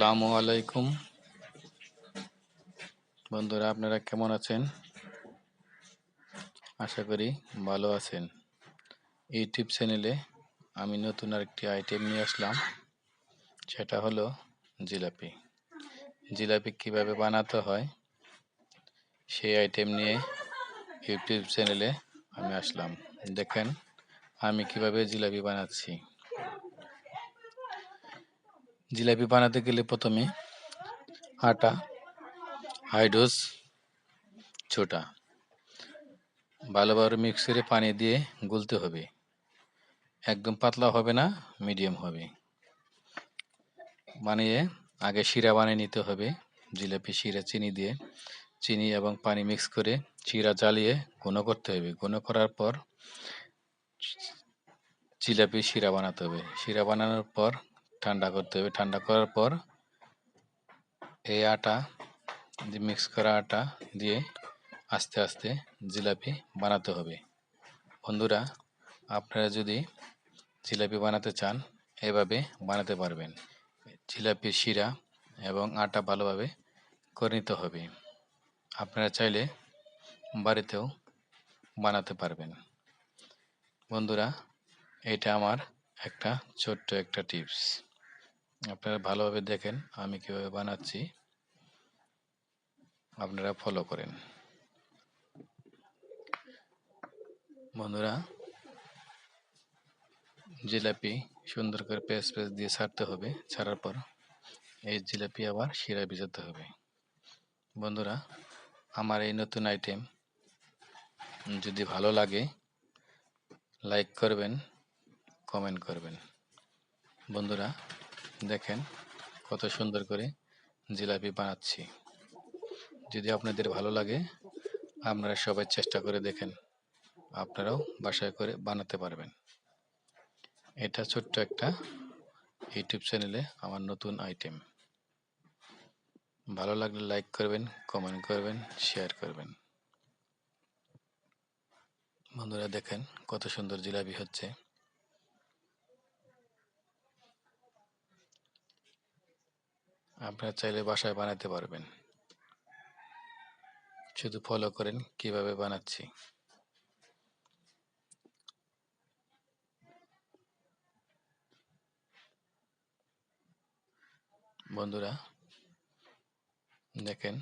আসসালামু আলাইকুম বন্ধুরা, আপনারা কেমন আছেন? আশা করি ভালো আছেন। ইউটিউব চ্যানেলে আমি নতুন আরেকটি আইটেম নিয়ে আসলাম, সেটা হলো জিলাপি। জিলাপি কিভাবে বানাতে হয় সেই আইটেম নিয়ে ইউটিউব চ্যানেলে আমি আসলাম। দেখেন আমি কিভাবে জিলাপি বানাচ্ছি। জিলাপি বানাতে গেলে প্রথমে আটা, হাইড্রোস ছোটা ভালোভাবে মিক্সারে পানি দিয়ে গুলতে হবে। একদম পাতলা হবে না, মিডিয়াম হবে। বানিয়ে আগে শিরা বানিয়ে নিতে হবে। জিলাপি শিরা চিনি এবং পানি মিক্স করে শিরা জ্বালিয়ে ঘন করতে হবে। ঘন করার পর জিলাপি শিরা বানাতে হবে। শিরা বানানোর পর ঠান্ডা করতে হবে। ঠান্ডা করার পর এই আটা মিক্স করা আটা দিয়ে আস্তে আস্তে জিলাপি বানাতে হবে। বন্ধুরা, আপনারা যদি জিলাপি বানাতে চান এভাবে বানাতে পারবেন। জিলাপির শিরা এবং আটা ভালোভাবে করে নিতে হবে। আপনারা চাইলে বাড়িতেও বানাতে পারবেন। বন্ধুরা, এটা আমার ছোট্ট একটা টিপস। আপনারা ভালোভাবে দেখেন আমি কিভাবে বানাচ্ছি, আপনারা ফলো করেন। বন্ধুরা, জিলাপি সুন্দর করে পেঁয়াজ দিয়ে ছাড়তে হবে। ছাড়ার পর এই জিলাপি আবার শিরা ভিজাতে হবে। বন্ধুরা, আমার এই নতুন আইটেম যদি ভালো লাগে লাইক করবেন, কমেন্ট করবেন। বন্ধুরা, দেখেন কত সুন্দর করে জিলাপি বানাচ্ছি। যদি আপনাদের ভালো লাগে আপনারা সবাই চেষ্টা করে দেখেন, আপনারাও বাসায় করে বানাতে পারবেন। এটা ছোট্ট একটা ইউটিউব চ্যানেলে আমার নতুন আইটেম। ভালো লাগলে লাইক করবেন, কমেন্ট করবেন, শেয়ার করবেন। বন্ধুরা, দেখেন কত সুন্দর জিলাপি হচ্ছে। আপনারা চাইলে বাসায় বানাতে পারবেন। শুধু ফলো করেন কিভাবে বানাচ্ছি। বন্ধুরা, দেখেন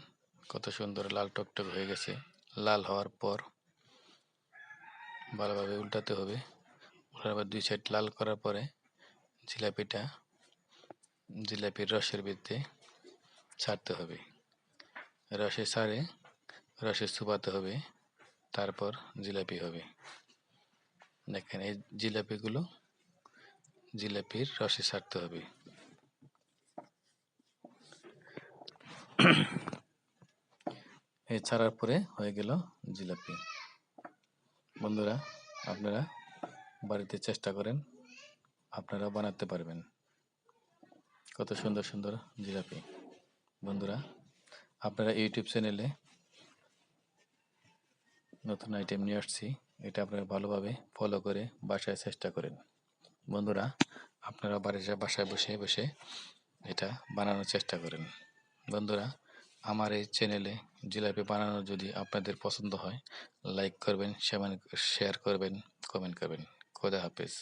কত সুন্দর লাল টকটক হয়ে গেছে। লাল হওয়ার পর ভালোভাবে উল্টাতে হবে। আবার দুই সাইড লাল করার পরে জিলাপির রসের ভিতরে ছাড়তে হবে। রসে চুবাতে হবে, তারপর জিলাপি হবে। দেখেন এই জিলাপির রসে ছাড়তে হবে। এই ছাড়ার পরে হয়ে গেল জিলাপি। বন্ধুরা, আপনারা বাড়িতে চেষ্টা করেন, আপনারা বানাতে পারবেন। কত সুন্দর সুন্দর জিলাপি। বন্ধুরা, আপনারা ইউটিউব চ্যানেলে নতুন আইটেম নিয়ে আসছি, এটা আপনারা ভালোভাবে ফলো করে বাসায় চেষ্টা করেন। বন্ধুরা, আপনারা বাসায় বসে বসে এটা বানানোর চেষ্টা করেন। বন্ধুরা, আমার এই চ্যানেলে জিলাপি বানানো যদি আপনাদের পছন্দ হয় লাইক করবেন, শেয়ার করবেন, কমেন্ট করবেন। খোদা হাফেজ।